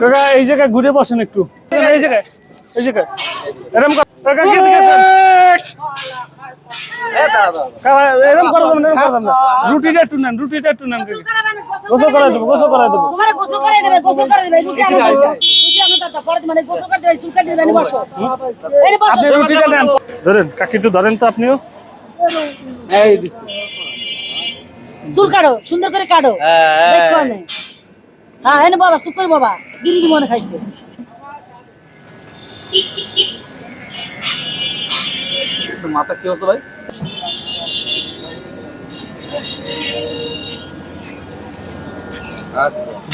কাকা এই জায়গায় ঘুরে বসেন একটু, এই জায়গায় এরকম কাকা কি এরকম করে দেবেন, রুটিটা একটু নেন গোসল করে দেবো আপনি রুটিটা নেন, ধরেন কাকি একটু ধরেন তো আপনিও। চুল কাটো, সুন্দর করে কাটো। হ্যাঁ এনে বাবা চুপ করে বাবা, গিরি মনে খাইতে। মাথা কি হতো ভাই?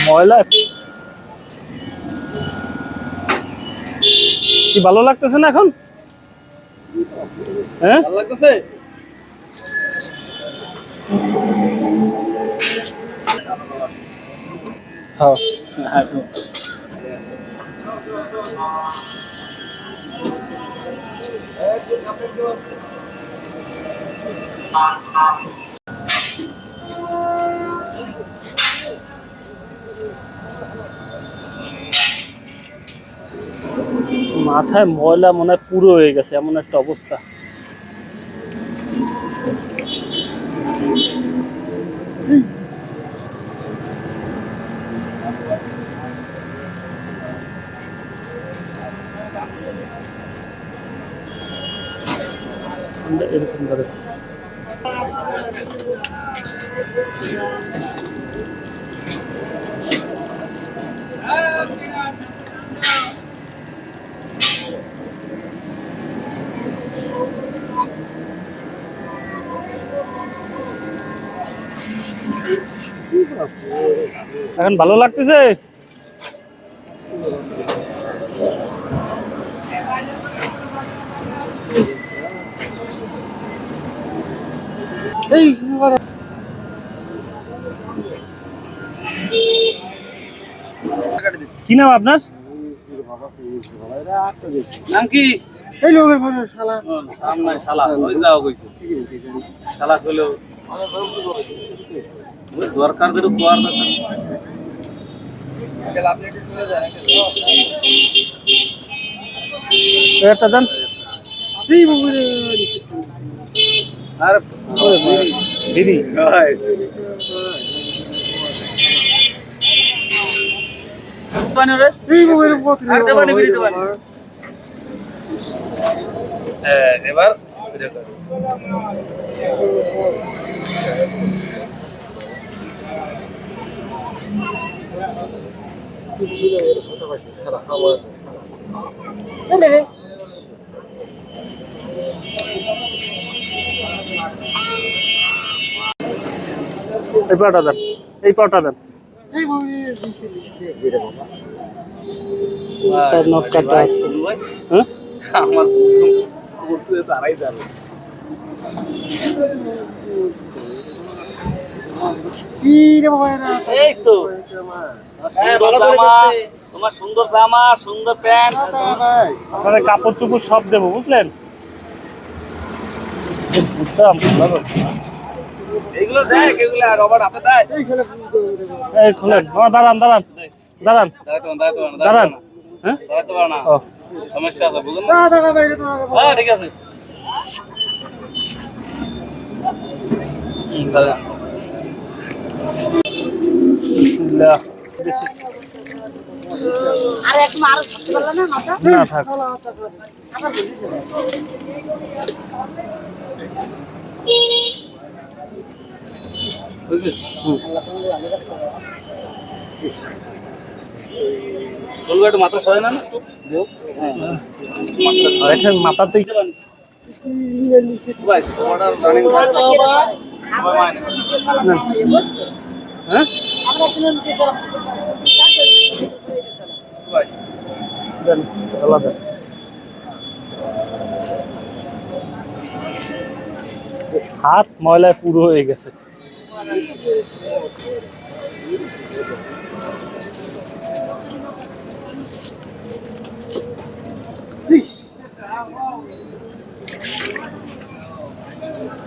ময়লা কি ভালো লাগতেছে না এখন? হ্যাঁ ভালো লাগতেছে। হ্যাঁ মাথায় ময়লা মনে হয় পুরো হয়ে গেছে, এমন একটা অবস্থা। এরকম করে এখন ভালো লাগতেছে? কি নাম আপনার? নাম কি? এই লোকের ফোনে শালা নাম নাই শালা, ওই যাও কইছে শালা কইলো ওই দরকার দিরু কোয়ার দরকার। একটা দেন। এই বগুড়ে আরে দিদি ভাই পানি রে, এই বগুড়ে পত্রে আর দেবানি বিড়ি দেবানি। এবার এটা কর। শালা খাওয়া রে এই পাটা দেন, এই পাটা দেন। এই বগুড়ে দিছে গেরে বাবা তার নখ কাটা আছে। ভাই হ্যাঁ আমার প্রথম বলতে তারাই যাবে। কি রে বাবা এরা এই তো তোমার সুন্দর জামা, সুন্দর প্যান্ট, ভাই আপনাদের কাপড় চোপড় সব দেবো, বুঝলেন? বুঝতাম এইগুলো দেখ, এগুলো আর রবার হাতে দেয়। এই খেলা এই খুলেন, দাঁড়ান দাঁড়ান দাঁড়ান দাঁড়ান। হ্যাঁ দাঁড়াতে পারে না, ও সমস্যা আছে বুঝুন না। দাদা বাবা এটা তোমার হ্যাঁ ঠিক আছে। বিসমিল্লাহ। আর এক মার করতে পারলা না মাথা না থাক, আবার বলি যাবে বুঝলি? বলবো একটু মাথা সরে না একটু দেও। দেখেন মাথাতেই ভাই অর্ডার রানিং আমরা মানে বুঝছো হ্যাঁ আমরা কিনে নিতে চাই ভাই দেন, আলাদা হাত ময়লায় পুরো হয়ে গেছে।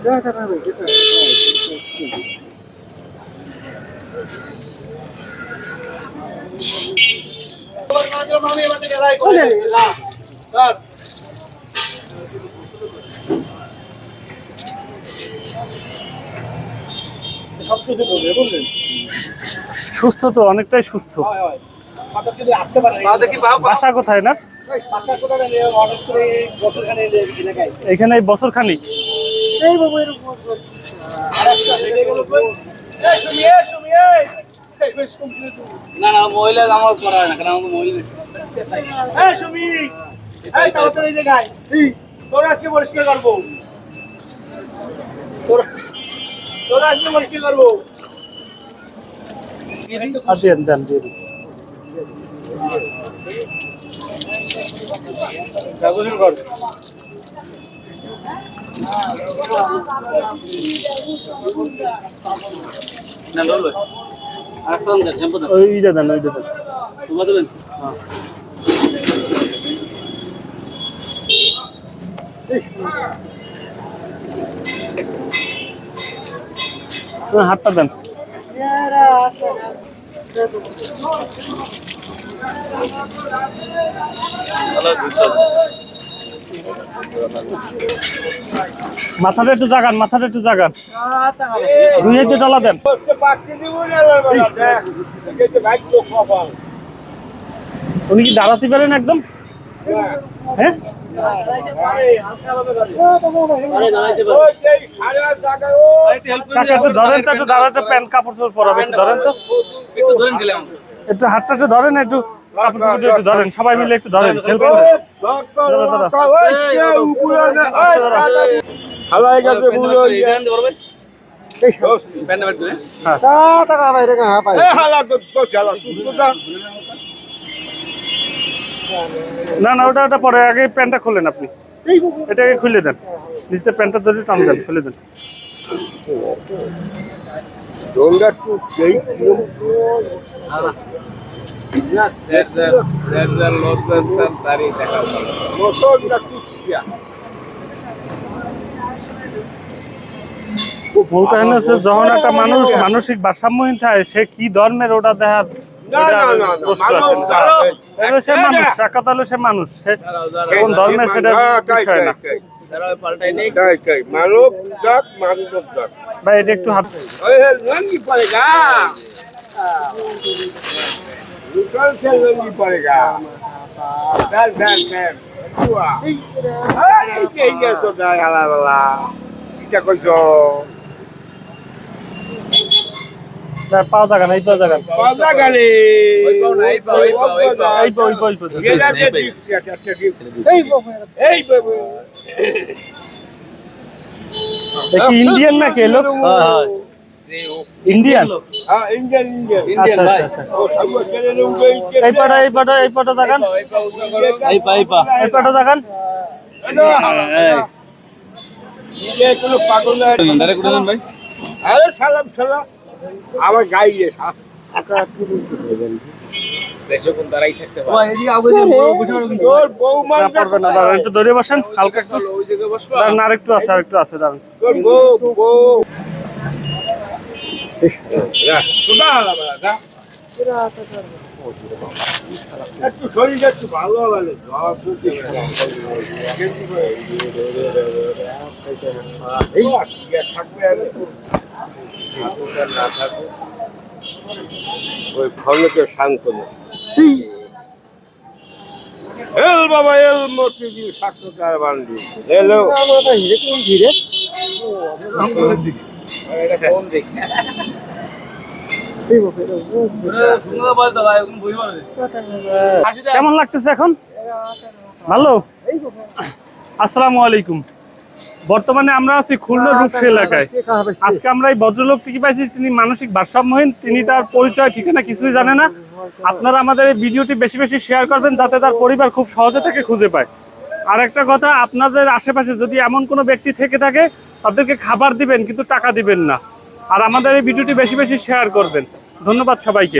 দাদা বাবা এটা সবকিছু বলবে বুঝলেন, সুস্থ তো অনেকটাই সুস্থ। বাসা কোথায় না? এখানে বছর খানিক। এই বাবা এরকম না না মহিলা আমার করা হয় না, কারণ আমাকে মহিলা তোরা আজকে পরিষ্কার করবো, তোরা আজকে পরিষ্কার করবো। দেন দেন দিয়ে দিন। না লড়বে আর ফোন দেন শ্যাম্পু দেন ওইটা দেন, ওইটা দেন। সুমা দেবেন। হাতটা দেন। মাথাটা একটু জাগান, মাথাটা একটু জাগান। দুই হাতে ডলা দেন। উনি কি দাঁড়াতে পারেন একদম? হ্যাঁ, কাকা একটু ধরেন তো, একটু দাঁড়াতে প্যান্ট কাপড় চোপড় পরাবে, একটু ধরেন তো, একটু ধরেন গেলাম একটু হাতটা একটু ধরেন, একটু কাপড় চোপড় একটু ধরেন, সবাই মিলে একটু ধরেন, হেল্প করেন। টাকা বাইরে কাহা পাই না না, ওটা ওটা পরে, আগে প্যান্টটা খোলেন আপনি, এটাকে খুলে দেন, নিচে প্যান্টটা ধরে টান দেন, খুলে দেন। মূল কাহিনী হচ্ছে, যখন একটা মানুষ মানসিক ভারসাম্যহীন থাকে, সে কি ধর্মের ওটা দেখার সে মানুষ, এক কথা হলো সে মানুষ, সে কোন ধর্মের সেটা বিষয় না। ভাই এটা একটু হাত পাওয়া যাবে না, এই পাওয়া যাবে ইন্ডিয়ান না কে লোক? ইন্ডিয়ান, আচ্ছা আচ্ছা আচ্ছা। এই পাটা এই পাটা এই পাটা দেখান, এই পাটা দেখান। আমার গাইয়ে তোর বৌমা পারবে না, দাঁড়ান একটু ধরে বসেন, হালকা একটু দাঁড়ান, আর একটু আছে, আর একটু আছে, দাঁড়ান। তোর বউ একটু শরীরটা একটু ভালো হবে, থাকবে না থাকবে ওই ক্ষণকে শান্ত না। এল বাবা এল মতি সাক্ষাৎকার বান্ডি এলো ধীরে কেমন লাগতেছে এখন? ভালো। আসসালামু আলাইকুম। বর্তমানে আমরা আছি খুলনা রূপসী এলাকায়। আজকে আমরা এই ভদ্রলোকটিকে পাইছি, তিনি মানসিক ভারসাম্যহীন, তিনি তার পরিচয় ঠিকানা কিছুই জানে না। আপনারা আমাদের এই ভিডিওটি বেশি বেশি শেয়ার করবেন, যাতে তার পরিবার খুব সহজে থেকে খুঁজে পায়। আর একটা কথা, আপনাদের আশেপাশে যদি এমন কোনো ব্যক্তি থেকে থাকে, তাদেরকে খাবার দিবেন কিন্তু টাকা দিবেন না। আর আমাদের এই ভিডিওটি বেশি বেশি শেয়ার করবেন। ধন্যবাদ সবাইকে।